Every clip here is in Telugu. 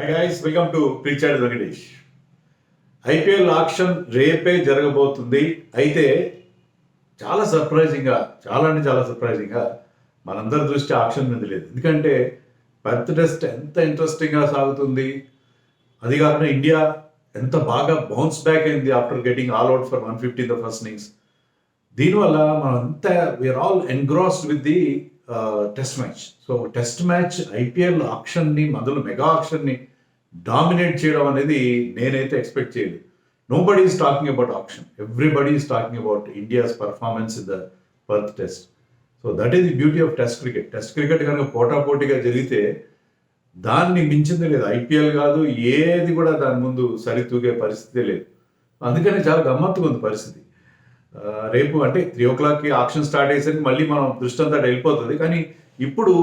హై గైస్, వెల్కమ్ టు ప్రీచార్డ్ వెంకటేష్. ఐపీఎల్ ఆక్షన్ రేపే జరగబోతుంది. అయితే చాలా సర్ప్రైజింగ్గా, చాలా సర్ప్రైజింగ్గా మనందరి దృష్టి ఆక్షన్ మీద లేదు. ఎందుకంటే పర్త్ టెస్ట్ ఎంత ఇంట్రెస్టింగ్గా సాగుతుంది, అది కాకుండా ఇండియా ఎంత బాగా బౌన్స్ బ్యాక్ అయింది after getting all out for 150 the first innings. దీనివల్ల మనం అంతా we are all engrossed with the test match. So test match IPL ఆక్షన్ని, అందులో మెగా ఆక్షన్ని డామినేట్ చేయడం అనేది నేనైతే ఎక్స్పెక్ట్ చేయలేదు. Nobody is talking about auction, everybody is talking about India's performance in the Perth test. So that is the beauty of test cricket. Test cricket కనుక పోటాపోటీగా జరిగితే దాన్ని మించింది లేదు. ఐపీఎల్ కాదు, ఏది కూడా దాని ముందు సరితూగే పరిస్థితి లేదు. అందుకని చాలా గమ్మత్తుగా ఉంది పరిస్థితి. రేపు అంటే 3 o'clockకి ఆక్షన్ స్టార్ట్ అయ్యేసరికి మళ్ళీ మనం దృష్టి అంతా వెళ్ళిపోతుంది. కానీ ఇప్పుడు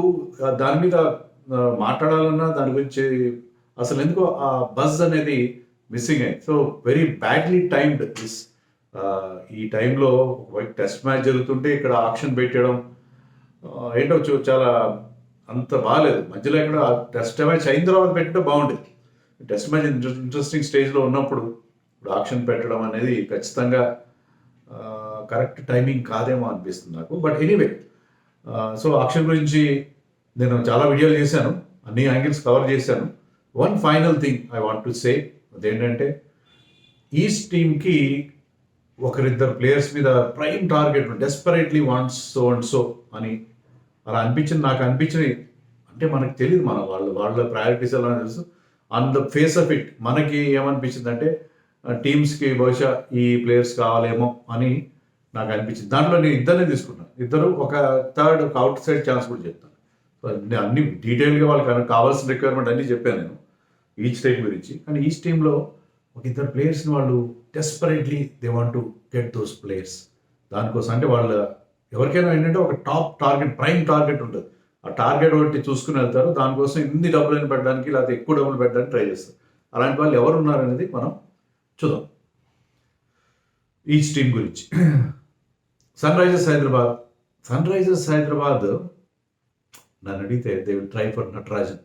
దాని మీద మాట్లాడాలన్నా దాని గురించి అసలు ఎందుకో ఆ బజ్ అనేది మిస్సింగ్ అయింది. So very badly timed this. ఈ టైంలో వైపు టెస్ట్ మ్యాచ్ జరుగుతుంటే ఇక్కడ ఆక్షన్ పెట్టడం ఏంటో చాలా అంత బాగాలేదు. మధ్యలో ఎక్కడ టెస్ట్ మ్యాచ్ అయిన తర్వాత పెట్టడం బాగుండేది. టెస్ట్ మ్యాచ్ ఇంట్రెస్టింగ్ స్టేజ్లో ఉన్నప్పుడు ఇప్పుడు ఆక్షన్ పెట్టడం అనేది ఖచ్చితంగా కరెక్ట్ టైమింగ్ కాదేమో అనిపిస్తుంది నాకు. బట్ ఎనీవే, సో ఆక్షన్ గురించి నేను చాలా వీడియోలు చేశాను, అన్ని యాంగిల్స్ కవర్ చేశాను. One final thing I want to say, అదేంటంటే ఈస్ట్ టీమ్కి ఒకరిద్దరు ప్లేయర్స్ మీద prime target, desperately wants so and so అని అలా అనిపించింది. నాకు అనిపించింది అంటే మనకు తెలియదు, వాళ్ళ ప్రయారిటీస్ ఎలా తెలుసు. On the face of it మనకి ఏమనిపించింది అంటే టీమ్స్కి బహుశా ఈ ప్లేయర్స్ కావాలేమో అని నాకు అనిపించింది. దాంట్లో నేను ఇద్దరిని తీసుకున్నాను. ఇద్దరు ఒక థర్డ్, ఒక అవుట్ సైడ్ ఛాన్స్ కూడా చెప్తాను. సో అన్ని డీటెయిల్గా వాళ్ళకి కావాల్సిన రిక్వైర్మెంట్ అన్నీ చెప్పాను నేను ఈచ్ టీమ్ గురించి. కానీ ఈచ్ టీంలో ఒక ఇద్దరు ప్లేయర్స్ని వాళ్ళు desperately they want to get those players. దానికోసం అంటే వాళ్ళు ఎవరికైనా ఏంటంటే ఒక టాప్ టార్గెట్, ప్రైమ్ టార్గెట్ ఉంటుంది. ఆ టార్గెట్ ఒకటి చూసుకుని వెళ్తారు. దానికోసం ఇన్ని డబ్బులు పెట్టడానికి, లేకపోతే ఎక్కువ డబ్బులు పెట్టడానికి ట్రై చేస్తారు. అలాంటి వాళ్ళు ఎవరు ఉన్నారనేది మనం చూద్దాం ఈచ్ టీం గురించి. సన్ రైజర్స్ హైదరాబాద్ నన్ను అడిగితే they will try for Natarajan.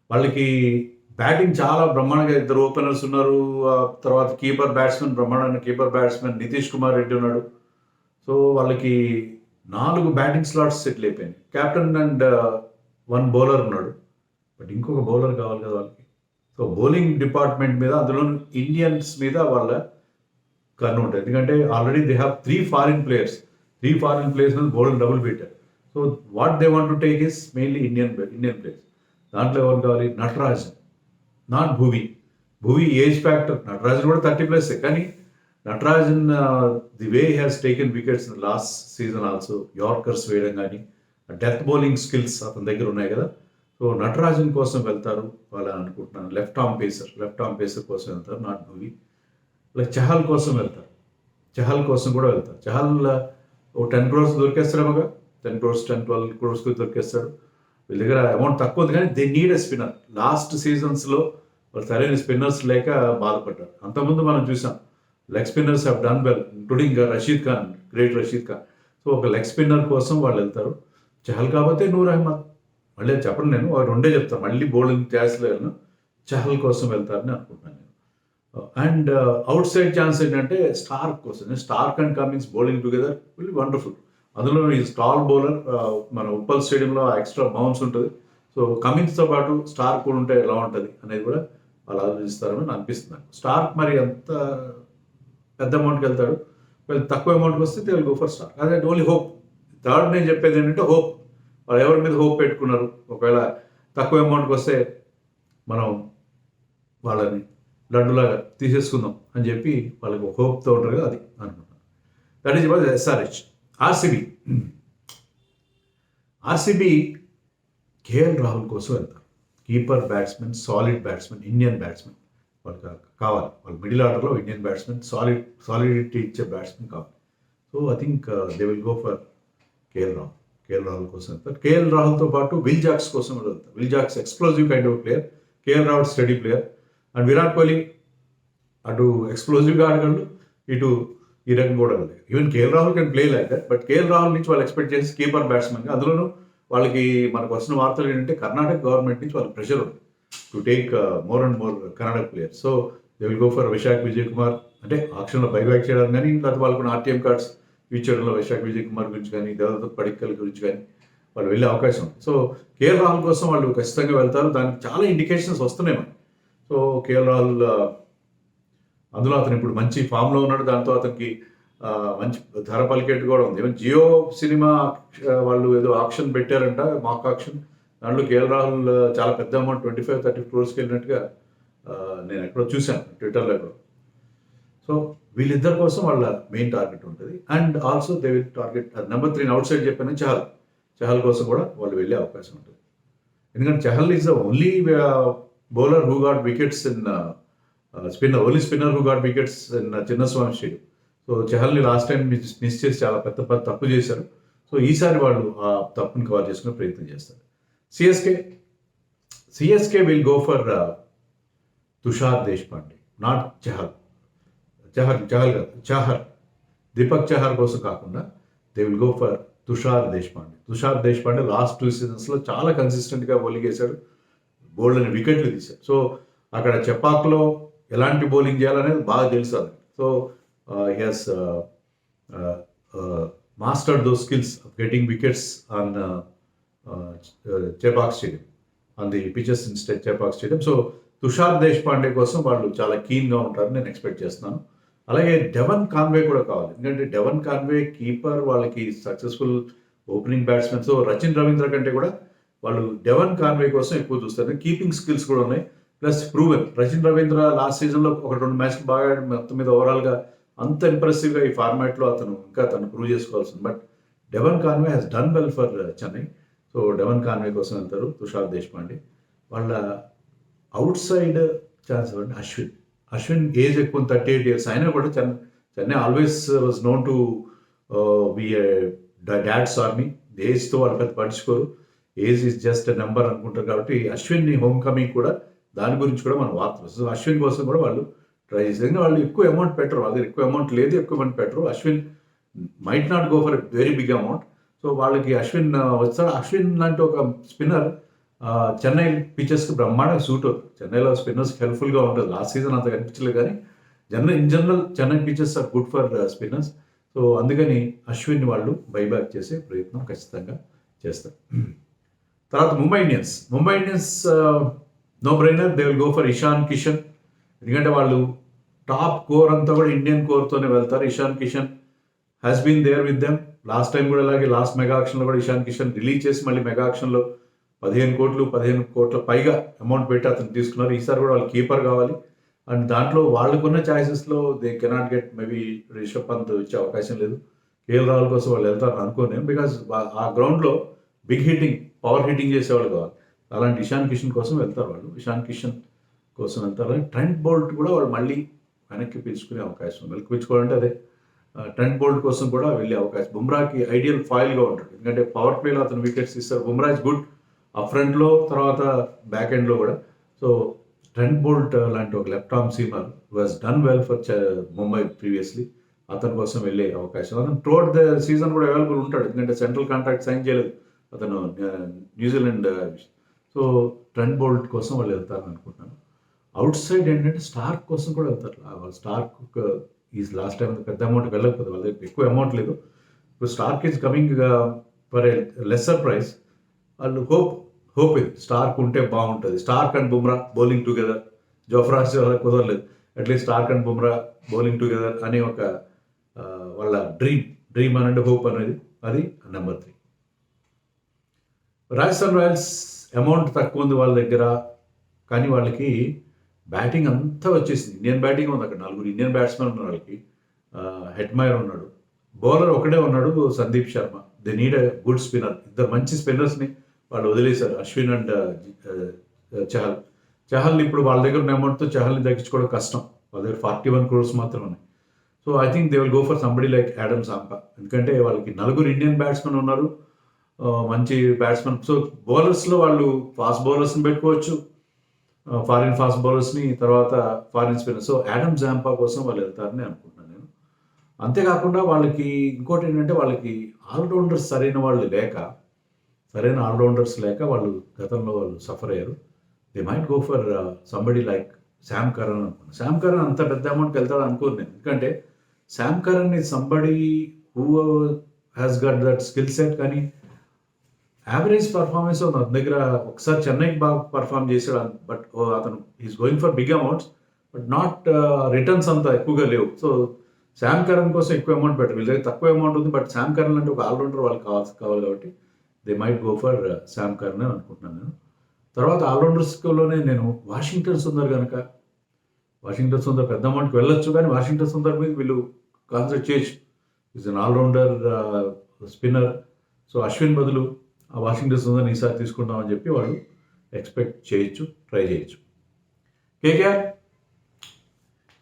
వాళ్ళకి బ్యాటింగ్ చాలా బ్రహ్మాండంగా, ఇద్దరు ఓపెనర్స్ ఉన్నారు. తర్వాత బ్రహ్మాండమైన కీపర్ బ్యాట్స్మెన్ నితీష్ కుమార్ రెడ్డి ఉన్నాడు. సో వాళ్ళకి 4 బ్యాటింగ్ స్లాట్స్ సెటిల్ అయిపోయింది. కెప్టెన్ అండ్ 1 బౌలర్ ఉన్నాడు. బట్ ఇంకొక బౌలర్ కావాలి కదా వాళ్ళకి. సో బౌలింగ్ డిపార్ట్మెంట్ మీద, అందులో ఇండియన్స్ మీద వాళ్ళ కన్ను ఉంటుంది. ఎందుకంటే already they have 3 foreign players మీద బౌలింగ్ డబుల్ పెట్టారు. So what they want to take is mainly Indian players. దాంట్లో ఎవరు కావాలి? Natarajan, not Bhuvi age factor. Natarajan కూడా 30+, కానీ Natarajan the way has taken wickets in last season also, yorkers వేయడం కానీ, డెత్ బౌలింగ్ స్కిల్స్ అతని దగ్గర ఉన్నాయి కదా. సో నటరాజన్ కోసం వెళ్తారు వాళ్ళని అనుకుంటున్నాను. లెఫ్ట్ ఆర్మ్ పేసర్ కోసం వెళ్తారు, నాట్ భువి. లైక్ చహల్ కోసం వెళ్తారు, చహల్ కోసం కూడా వెళ్తారు. చహల్ ఓ 10 crores దొరికేస్తాడేమోగా, 10-12 crores దొరికేస్తాడు. వీళ్ళ దగ్గర అమౌంట్ తక్కువ ఉంది, కానీ they need a spinner. Last సీజన్స్లో వాళ్ళు సరైన స్పిన్నర్స్ లేక బాధపడ్డారు. అంతకుముందు మనం చూసాం leg spinners have done well, including great Rashid Khan. So ఒక లెగ్ స్పిన్నర్ కోసం వాళ్ళు వెళ్తారు. చహల్ కాకపోతే నూర్ అహ్మద్, మళ్ళీ చెప్పను నేను, రెండే చెప్తాను. మళ్ళీ బౌలింగ్ ఛాన్స్లో వెళ్ళను, చహల్ కోసం వెళ్తారని అనుకుంటున్నాను నేను. అండ్ అవుట్ సైడ్ ఛాన్స్ ఏంటంటే స్టార్క్ కోసం. Starc and Cummins bowling together will wonderful. అందులో ఈ స్టాల్ బౌలర్, మన ఉప్పల్ స్టేడియంలో ఎక్స్ట్రా బౌన్స్ ఉంటుంది. సో కమిన్స్తో పాటు స్టార్క్ కూడా ఉంటే ఎలా ఉంటుంది అనేది కూడా వాళ్ళు ఆలోచిస్తారని అనిపిస్తుంది. స్టార్క్ మరి అంత పెద్ద అమౌంట్కి వెళ్తాడు, తక్కువ అమౌంట్కి వస్తే they will go for Starc. అదే ఓన్లీ హోప్. థర్డ్ నేను చెప్పేది ఏంటంటే హోప్. వాళ్ళు ఎవరి మీద హోప్ పెట్టుకున్నారు, ఒకవేళ తక్కువ అమౌంట్కి వస్తే మనం వాళ్ళని లడ్డులాగా తీసేసుకుందాం అని చెప్పి వాళ్ళకి ఒక హోప్తో ఉంటారు కదా, అది అనుకుంటున్నాను. That is was SRH. RCB KL Rahul కోసం వెళ్తారు. Keeper batsmen, solid batsmen, Indian batsmen వాళ్ళకి కావాలి. వాళ్ళ మిడిల్ ఆర్డర్లో ఇండియన్ బ్యాట్స్మెన్, సాలిడిటీ ఇచ్చే బ్యాట్స్మెన్ కావాలి. So I think they will go for KL Rahul కోసం వెళ్తారు. కేఎల్ రాహుల్తో పాటు విల్ జాక్స్ కోసం కూడా వెళ్తారు. Will Jacks explosive kind of player, KL Rahul steady player. And Virat Kohli అటు ఎక్స్ప్లోజివ్గా ఆడగలడు, ఇటు ఈ రకంగా కూడా వెళ్ళదు. Even KL Rahul can play like that. But KL Rahul నుంచి వాళ్ళు ఎక్స్పెక్ట్ చేసి కీపర్ బ్యాట్స్మెన్గా, అందులోనూ వాళ్ళకి మనకు వచ్చిన వార్తలు ఏంటంటే కర్ణాటక గవర్నమెంట్ నుంచి వాళ్ళకి ప్రెషర్ ఉంది. To take more and more Kannada players. So they will go for Vyshak Vijay Kumar, అంటే ఆక్షన్లో బైబ్యాక్ చేయడం కానీ, లేకపోతే వాళ్ళకున్న ఆర్టీఎం కార్డ్స్ ఇచ్చేయడంలో విశాఖ విజయ్ కుమార్ గురించి కానీ, దేవదత్ పడిక్కల్ గురించి కానీ వాళ్ళు వెళ్ళే అవకాశం ఉంది. సో కేఎల్ రాహుల్ కోసం వాళ్ళు ఖచ్చితంగా వెళ్తారు. దానికి చాలా ఇండికేషన్స్ వస్తున్నాయి మనకి. సో కేఎల్ రాహుల్ అందులో అతను ఇప్పుడు మంచి ఫామ్లో ఉన్నాడు. దాంతో అతనికి మంచి ధర పలికేట్ కూడా ఉంది. ఈవెన్ జియో సినిమా వాళ్ళు ఏదో ఆక్షన్ పెట్టారంట, మాక్ ఆక్షన్. దాంట్లో కేఎల్ రాహుల్ చాలా పెద్ద అమౌంట్ 25-30 crores వెళ్ళినట్టుగా నేను ఎక్కడో చూశాను, ట్విట్టర్లో ఎక్కడో. సో వీళ్ళిద్దరి కోసం వాళ్ళ మెయిన్ టార్గెట్ ఉంటుంది. And also they will target number 3 outside చెప్పాను, చహల్ కోసం కూడా వాళ్ళు వెళ్ళే అవకాశం ఉంటుంది. ఎందుకంటే Chahal is the only bowler who got wickets in spinner, only spinner who got wickets in Chinnaswamy stadium. So చహల్ని లాస్ట్ టైం మిస్ చేసి చాలా పెద్ద తప్పు చేశారు. సో ఈసారి వాళ్ళు ఆ తప్పుని కవర్ చేసుకునే ప్రయత్నం చేస్తారు. CSK will go for Tushar Deshpande, not Chahal కాదు, దీపక్ చహర్ కోసం కాకుండా they will go for Tushar Deshpande last 2 seasonsలో చాలా కన్సిస్టెంట్గా బౌలింగ్ వేశాడు, బోల్డ్ అని వికెట్లు తీశాడు. సో అక్కడ చెపాక్లో ఎలాంటి బౌలింగ్ చేయాలనేది బాగా తెలుసు అది. So he has mastered those skills of getting wickets on Chepauk stadium, on the pitches in Chepauk stadium. So Tushar Deshpande కోసం వాళ్ళు చాలా కీన్గా ఉంటారని నేను ఎక్స్పెక్ట్ చేస్తున్నాను. అలాగే డెవన్ కాన్వే కూడా కావాలి, ఎందుకంటే డెవన్ కాన్వే కీపర్, వాళ్ళకి successful opening batsmen. So Rachin Ravindra కంటే కూడా వాళ్ళు డెవన్ కాన్వే కోసం ఎక్కువ చూస్తారు. కీపింగ్ స్కిల్స్ కూడా ఉన్నాయి, plus proven. Rachin Ravindra last సీజన్లో 1-2 మ్యాచ్లు బాగా ఆడాడు. మొత్తం మీద ఓవరాల్గా అంత ఇంప్రెసివ్గా ఈ ఫార్మాట్లో తను ప్రూవ్ చేసుకోవాల్సింది. But Devon Conway has done well for Chennai. So Devon Conway కోసం వెళ్తారు తుషార్ దేశ్పాండే. వాళ్ళ అవుట్ సైడ్ ఛాన్స్ ఇవ్వండి అశ్విన్ ఏజ్ ఎక్కువ 38 years అయినా కూడా Chennai always was known to be dad's army. ఏజ్తో వాళ్ళు పెద్ద పట్టించుకోరు, ఏజ్ ఈజ్ జస్ట్ నెంబర్ అనుకుంటారు. కాబట్టి అశ్విన్ని హోమ్ కమింగ్ కూడా దాని గురించి కూడా మనం వార్తలు. సో అశ్విన్ కోసం కూడా వాళ్ళు ట్రై చేసేది. వాళ్ళు ఎక్కువ అమౌంట్ పెట్టరు, వాళ్ళ దగ్గర ఎక్కువ అమౌంట్ లేదు, ఎక్కువ అమౌంట్ పెట్టరు. Ashwin might not go for a very big amount. So వాళ్ళకి అశ్విన్ వస్తాడు. అశ్విన్ లాంటి ఒక స్పిన్నర్ చెన్నై పిచెస్కి బ్రహ్మాండంగా సూట్ అవుతుంది. చెన్నైలో స్పిన్నర్స్ హెల్ప్ఫుల్గా ఉంటుంది. లాస్ట్ సీజన్ అంత కనిపించలేదు, కానీ in general Chennai pitches are good for spinners. So అందుకని అశ్విన్ వాళ్ళు బైబ్యాక్ చేసే ప్రయత్నం ఖచ్చితంగా చేస్తారు. తర్వాత Mumbai Indians no brainer, they will go for Ishan Kishan. ఎందుకంటే వాళ్ళు టాప్ కోర్ అంతా కూడా ఇండియన్ కోర్తోనే వెళ్తారు. Ishan Kishan has been there with them. Last time కూడా అలాగే లాస్ట్ మెగా ఆక్షన్లో కూడా ఇషాన్ కిషన్ రిలీజ్ చేసి మళ్ళీ మెగా ఆక్షన్లో 15 కోట్ల పైగా అమౌంట్ పెట్టి అతను తీసుకున్నారు. ఈసారి కూడా వాళ్ళు కీపర్ కావాలి. అండ్ దాంట్లో వాళ్ళకున్న ఛాయిసెస్లో they cannot get maybe Rishabh Pant ఇచ్చే అవకాశం లేదు. కేఎల్ రాహుల్ కోసం వాళ్ళు వెళ్తారని అనుకోలేము, బికాజ్ ఆ గ్రౌండ్లో బిగ్ పవర్ హిట్టింగ్ చేసేవాళ్ళు కావాలి. అలాంటి ఇషాన్ కిషన్ కోసం వెళ్తారు వాళ్ళు. ఇషాన్ కిషన్ కోసం వెళ్తారు. ట్రెంట్ బోల్ట్ కూడా వాళ్ళు మళ్ళీ వెనక్కి పిలుచుకునే అవకాశం, వెనక్కి పిలుచుకోవాలంటే అదే ట్రెంట్ బోల్ట్ కోసం కూడా వెళ్ళే అవకాశం. బుమ్రాకి ఐడియల్ ఫాయిల్గా ఉంటుంది, ఎందుకంటే పవర్ ప్లేలో అతను వికెట్స్ ఇస్తారు. బుమ్రా ఇస్ గుడ్ అప్ ఫ్రంట్లో, తర్వాత బ్యాక్ ఎండ్లో కూడా. సో ట్రెంట్ బోల్ట్ లాంటి ఒక left arm seamer was done well for Mumbai previously, అతని కోసం వెళ్ళే అవకాశం. అతను త్రూఅవుట్ ద సీజన్ కూడా అవైలబుల్ ఉంటాడు, ఎందుకంటే సెంట్రల్ కాంట్రాక్ట్ సైన్ చేయలేదు అతను న్యూజిలాండ్. సో ట్రెంట్ బోల్ట్ కోసం వాళ్ళు వెళ్తారని అనుకుంటున్నాను. అవుట్ సైడ్ ఏంటంటే స్టార్క్ కోసం కూడా వెళ్తారు. వాళ్ళు స్టార్క్ ఈ లాస్ట్ టైం పెద్ద అమౌంట్ వెళ్ళకపోతే వాళ్ళ దగ్గర ఎక్కువ అమౌంట్ లేదు. ఇప్పుడు Starc is coming for a lesser price. వాళ్ళు హోప్ ఇది స్టార్క్ ఉంటే బాగుంటుంది. Starc and Bumrah bowling together, Jofra కుదరలేదు, at least Starc and Bumrah bowling together అని ఒక వాళ్ళ డ్రీమ్ అనండి, హోప్ అనేది. అది నెంబర్ 3. రాజస్థాన్ రాయల్స్ అమౌంట్ తక్కువ ఉంది వాళ్ళ దగ్గర, కానీ వాళ్ళకి బ్యాటింగ్ అంతా వచ్చేసింది. ఇండియన్ బ్యాటింగ్ ఉంది అక్కడ. 4 ఇండియన్ బ్యాట్స్మెన్ ఉన్నారు వాళ్ళకి. హెడ్మైర్ ఉన్నాడు, బౌలర్ ఒకడే ఉన్నాడు Sandeep Sharma. They need a good spinner. 2 మంచి స్పిన్నర్స్ని వాళ్ళు వదిలేశారు, అశ్విన్ అండ్ చహల్. ఇప్పుడు వాళ్ళ దగ్గర ఉన్న అమౌంట్తో చహల్ని దక్కించుకోవడం కష్టం. వాళ్ళ దగ్గర 41 crores మాత్రం ఉన్నాయి. So I think they will go for somebody like Adam Zampa, ఎందుకంటే వాళ్ళకి 4 ఇండియన్ బ్యాట్స్మెన్ ఉన్నారు, మంచి బ్యాట్స్మెన్. సో బౌలర్స్లో వాళ్ళు ఫాస్ట్ బౌలర్స్ని పెట్టుకోవచ్చు, ఫారిన్ ఫాస్ట్ బౌలర్స్ని, తర్వాత foreign spinner. So Adam Zampa కోసం వాళ్ళు వెళ్తారని అనుకుంటున్నాను నేను. అంతేకాకుండా వాళ్ళకి ఇంకోటి ఏంటంటే వాళ్ళకి ఆల్రౌండర్స్ సరైన ఆల్రౌండర్స్ లేక వాళ్ళు గతంలో వాళ్ళు సఫర్ అయ్యారు. They might go for somebody like Sam Curran అనుకున్నాను. శామ్ కరణ్ అంత పెద్ద అమౌంట్కి వెళ్తాడు అనుకోను నేను. ఎందుకంటే శామ్ కరణ్ ఈ somebody who has got that skill set, కానీ యావరేజ్ పర్ఫార్మెన్స్ అతని దగ్గర. ఒకసారి చెన్నైకి బాగా పర్ఫామ్ చేశాడు, బట్ అతను is going for big amounts, but not returns అంత ఎక్కువగా లేవు. సో శామ్ కరణ్ కోసం ఎక్కువ అమౌంట్ పెట్టరు, వీళ్ళ దగ్గర తక్కువ అమౌంట్ ఉంది. బట్ శామ్ కరణ్ అంటే ఒక ఆల్రౌండర్ వాళ్ళకి కావాలి కాబట్టి they might go for Sam Curran అని అనుకుంటున్నాను నేను. తర్వాత ఆల్రౌండర్స్లోనే నేను వాషింగ్టన్ సుందర్ కనుక, వాషింగ్టన్ సుందర్ పెద్ద అమౌంట్కి వెళ్ళొచ్చు, కానీ వాషింగ్టన్ సుందర్ మీద వీళ్ళు కాన్సన్ట్రేట్ చేయొచ్చు. Is an all-rounder spinner. So Ashwin బదులు ఆ వాషింగ్టన్ సుందర్ని ఈసారి తీసుకుంటామని చెప్పి వాళ్ళు ఎక్స్పెక్ట్ చేయొచ్చు, ట్రై చేయొచ్చు.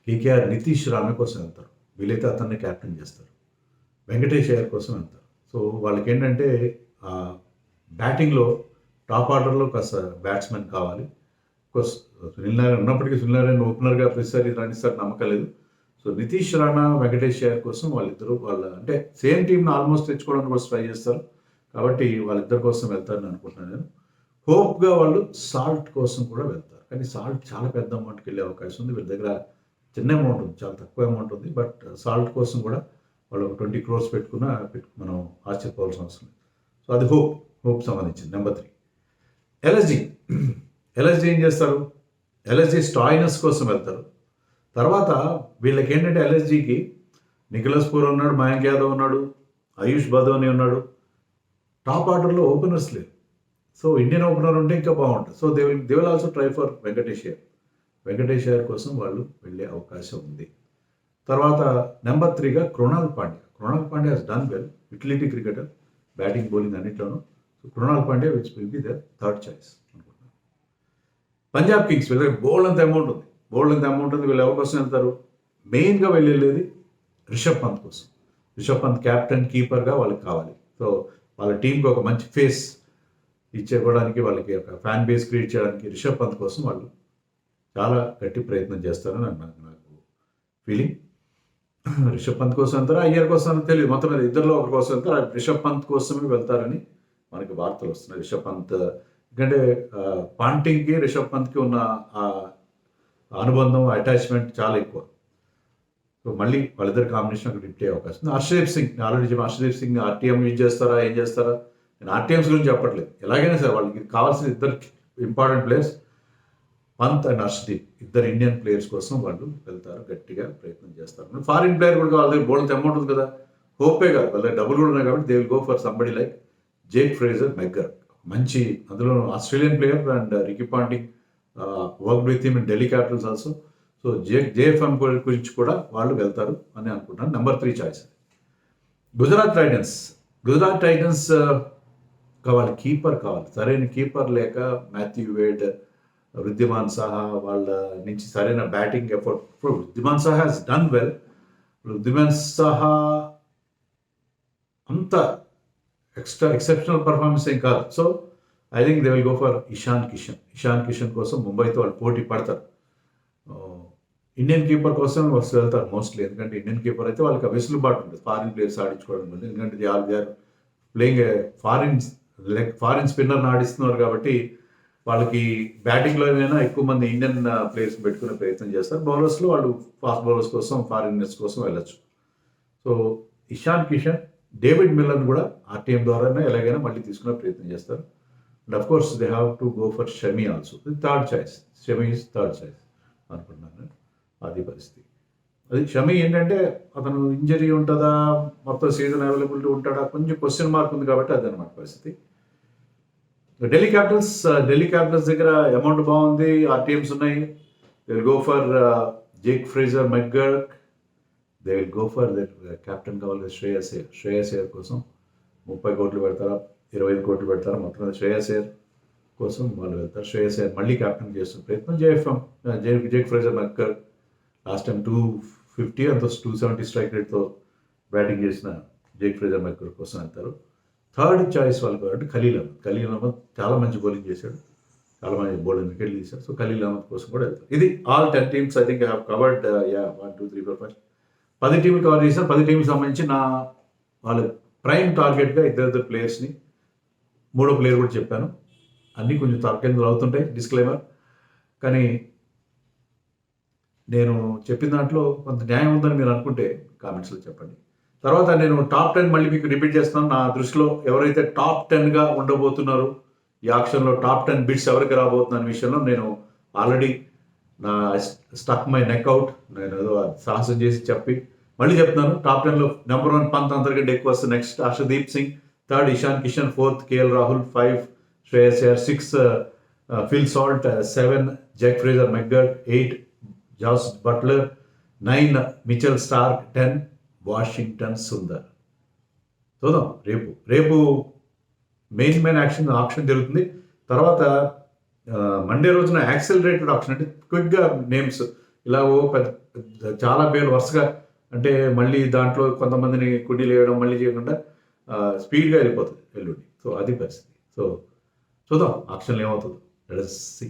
కేకేఆర్ నితీష్ రాణా కోసం వెళ్తారు, వీలైతే అతన్ని క్యాప్టెన్ చేస్తారు. వెంకటేష్ అయ్యర్ కోసం వెళ్తారు. సో వాళ్ళకి ఏంటంటే బ్యాటింగ్లో టాప్ ఆర్డర్లో కాస్త బ్యాట్స్మెన్ కావాలి. కోర్స్ సునీల్ నారాయణ ఉన్నప్పటికీ సునీల్ నారాయణ ఓపెనర్గా ప్రతిసారి రాణిస్తారు నమ్మకం లేదు. సో నితీష్ రాణా వెంకటేష్ అయ్యర్ కోసం వాళ్ళిద్దరూ అంటే సేమ్ టీంని ఆల్మోస్ట్ తెచ్చుకోవడానికి కోసం ట్రై చేస్తారు కాబట్టి వాళ్ళిద్దరి కోసం వెళ్తారని అనుకుంటున్నాను నేను. హోప్గా వాళ్ళు సాల్ట్ కోసం కూడా వెళ్తారు, కానీ సాల్ట్ చాలా పెద్ద అమౌంట్కి వెళ్ళే అవకాశం ఉంది. వీళ్ళ దగ్గర చిన్న అమౌంట్ ఉంది, చాలా తక్కువ అమౌంట్ ఉంది. బట్ సాల్ట్ కోసం కూడా వాళ్ళు ఒక 20 crores పెట్టుకున్నా మనం ఆశ్చర్యపోవాల్సిన అవసరం లేదు. సో అది హోప్ సంబంధించింది. నెంబర్ 3 ఎల్ఎస్జీ ఏం చేస్తారు? ఎల్ఎస్జీ స్టాయినస్ కోసం వెళ్తారు. తర్వాత వీళ్ళకి ఏంటంటే ఎల్ఎస్జీకి నిఖిలస్ పూర్ ఉన్నాడు, మయాంక్ యాదవ్ ఉన్నాడు, ఆయుష్ బదోని ఉన్నాడు. టాప్ ఆర్డర్లో ఓపెనర్స్ లేరు. సో ఇండియన్ ఓపెనర్ ఉంటే ఇంకా బాగుంటుంది. So they will also try for Venkatesh Iyer కోసం వాళ్ళు వెళ్ళే అవకాశం ఉంది. తర్వాత నెంబర్ 3గా Krunal Pandya has done well, utility cricketer, batting bowling అన్నింటిలోనూ. So Krunal Pandya which will be the third choice అనుకుంటున్నాను. పంజాబ్ కింగ్స్ వీళ్ళ దగ్గర బోల్డ్ అంత అమౌంట్ ఉంది. వీళ్ళు ఎవరి కోసం వెళ్తారు? మెయిన్గా వెళ్ళేది రిషబ్ పంత్ కోసం. రిషబ్ పంత్ క్యాప్టెన్, కీపర్గా వాళ్ళకి కావాలి. సో వాళ్ళ టీంకి ఒక మంచి ఫేస్ ఇచ్చేయడానికి, వాళ్ళకి ఒక ఫ్యాన్ బేస్ క్రియేట్ చేయడానికి రిషబ్ పంత్ కోసం వాళ్ళు చాలా గట్టి ప్రయత్నం చేస్తారని నాకు ఫీలింగ్. రిషబ్ పంత్ కోసం వెళ్తారా, అయ్యర్ కోసం తెలియదు, మొత్తం మీద ఇద్దరిలో ఒకరి కోసం వెళ్తారు. రిషబ్ పంత్ కోసమే వెళ్తారని మనకి వార్తలు వస్తున్నాయి. రిషబ్ పంత్ ఎందుకంటే పాంటింగ్కి రిషబ్ పంత్కి ఉన్న అనుబంధం, అటాచ్మెంట్ చాలా ఎక్కువ. సో మళ్ళీ వాళ్ళిద్దరు కాంబినేషన్ అక్కడ హిట్ అయ్యే అవకాశం ఉంది. Harshdeep Singh already Harshdeep Singh RTM use చేస్తారా, ఏం చేస్తారా? నేను ఆర్టీఎంస్ గురించి చెప్పట్లేదు. ఎలాగైనా సరే వాళ్ళకి కావాల్సిన ఇద్దరు important players Pant and Harshdeep, ఇద్దరు ఇండియన్ ప్లేయర్స్ కోసం వాళ్ళు వెళ్తారు, గట్టిగా ప్రయత్నం చేస్తారు. ఫారిన్ ప్లేయర్ కూడా వాళ్ళ దగ్గర బోల్డ్ అమౌంట్ ఉంది కదా, హోపే కాదు, వాళ్ళ డబ్బులు కూడా ఉన్నాయి కాబట్టి they will go for somebody like Jake Fraser McGurk. మంచి అందులో Australian player and Ricky Ponting work with him in Delhi Capitals also. So JFM గురించి కూడా వాళ్ళు వెళ్తారు అని అనుకుంటున్నాను. నెంబర్ 3 చాయిస్ గుజరాత్ టైటన్స్ కావాలి, కీపర్ కావాలి. సరైన కీపర్ లేక మాథ్యూ వేడ్, వృద్ధిమాన్ సాహా వాళ్ళ నుంచి సరైన batting effort. Wriddhiman Saha he's done well. Wriddhiman Saha అంత ఎక్సెప్షనల్ పర్ఫార్మెన్స్ ఏం కాదు. So I think they will go for Ishan Kishan కోసం ముంబైతో వాళ్ళు పోటీ పడతారు. ఇండియన్ కీపర్ కోసం వెళ్తారు మోస్ట్లీ, ఎందుకంటే ఇండియన్ కీపర్ అయితే వాళ్ళకి వెసులుబాటు ఉంటుంది ఫారిన్ ప్లేయర్స్ ఆడించుకోవడం ఉంటుంది. ఎందుకంటే దే ఆర్ ప్లేయింగ్ ఫారిన్ స్పిన్నర్ని ఆడిస్తున్నారు కాబట్టి వాళ్ళకి బ్యాటింగ్లో ఏమైనా ఎక్కువ మంది ఇండియన్ ప్లేయర్స్ పెట్టుకునే ప్రయత్నం చేస్తారు. బౌలర్స్లో వాళ్ళు ఫాస్ట్ బౌలర్స్ కోసం, ఫారినర్స్ కోసం వెళ్ళచ్చు. So Ishan Kishan, David Miller కూడా ఆర్టీఎం ద్వారానే ఎలాగైనా మళ్ళీ తీసుకునే ప్రయత్నం చేస్తారు. And of course they have to go for Shami also. Third choice అనుకుంటున్నాను. అది పరిస్థితి. అది షమీ ఏంటంటే అతను ఇంజరీ ఉంటుందా, మొత్తం సీజన్ అవైలబిలిటీ ఉంటాడా, కొంచెం క్వశ్చన్ మార్క్ ఉంది కాబట్టి అదనమాట పరిస్థితి. ఢిల్లీ క్యాపిటల్స్ దగ్గర అమౌంట్ బాగుంది, ఆర్టీఎమ్స్ ఉన్నాయి. They will go for Jake Fraser McGurk. They will go for captain కావాలి శ్రేయస్ అయ్యర్ కోసం 30 కోట్లు పెడతారా, 25 కోట్లు పెడతారా, మొత్తం శ్రేయస్ అయ్యర్ కోసం వాళ్ళు వెళ్తారు. శ్రేయస్ అయ్యర్ మళ్ళీ క్యాప్టెన్ చేస్తున్న ప్రయత్నం. Jake Fraser McGurk last time 250 అంత 270 స్ట్రైక్ రేట్తో బ్యాటింగ్ చేసిన జేక్ ఫ్రేజర్ మెగ్గర్ కోసం వెళ్తారు. థర్డ్ చాయిస్ వాళ్ళు కాబట్టి ఖలీల్ అహ్మద్ చాలా మంచి బౌలింగ్ చేశాడు, చాలా మంచి బౌలింగ్ వికెట్లు తీశాడు. సో ఖలీల్ అహ్మద్ కోసం కూడా వెళ్తారు. ఇది all 10 teams I think I have covered. 1 2 3 4 5 10 టీంలు కవర్ చేశాను. 10 టీంకి సంబంధించి వాళ్ళ ప్రైమ్ టార్గెట్గా ఇద్దరు ప్లేయర్స్ని, 3వ ప్లేయర్ కూడా చెప్పాను. అన్నీ కొంచెం తరకేందులు అవుతుంటాయి, డిస్క్లైమర్. కానీ నేను చెప్పిన దాంట్లో కొంత న్యాయం ఉందని మీరు అనుకుంటే కామెంట్స్లో చెప్పండి. తర్వాత నేను టాప్ 10 మళ్ళీ మీకు రిపీట్ చేస్తున్నాను. నా దృష్టిలో ఎవరైతే టాప్ 10గా ఉండబోతున్నారో ఈ ఆక్షన్లో టాప్ 10 బిడ్స్ ఎవరికి రాబోతున్న విషయంలో నేను ఆల్రెడీ నా స్టక్ మై నెక్ అవుట్, నేను ఏదో సాహసం చేసి చెప్పి మళ్ళీ చెప్తున్నాను. టాప్ 10లో నెంబర్ 1 పంత్ అందరికంటే ఎక్కువ వస్తుంది. Next Harshdeep Singh, 3rd Ishan Kishan, 4th KL Rahul, 5 Shreyas Iyer, 6 Phil Salt, 7 Jake Fraser McGurk, 8 Jos Buttler, 9 Mitchell Starc, 10 Washington Sundar. చూద్దాం రేపు మెయిన్ ఆక్షన్ జరుగుతుంది. తర్వాత మండే రోజున యాక్సిలరేటెడ్ ఆక్షన్, అంటే క్విక్గా నేమ్స్ ఇలా చాలా పేర్లు వరుసగా, అంటే మళ్ళీ దాంట్లో కొంతమందిని కుడ్డీలు వేయడం మళ్ళీ చేయకుండా స్పీడ్గా వెళ్ళిపోతుంది ఎల్లుండి. సో అది పరిస్థితి. సో చూద్దాం ఆక్షన్లు ఏమవుతుందో. Let's see.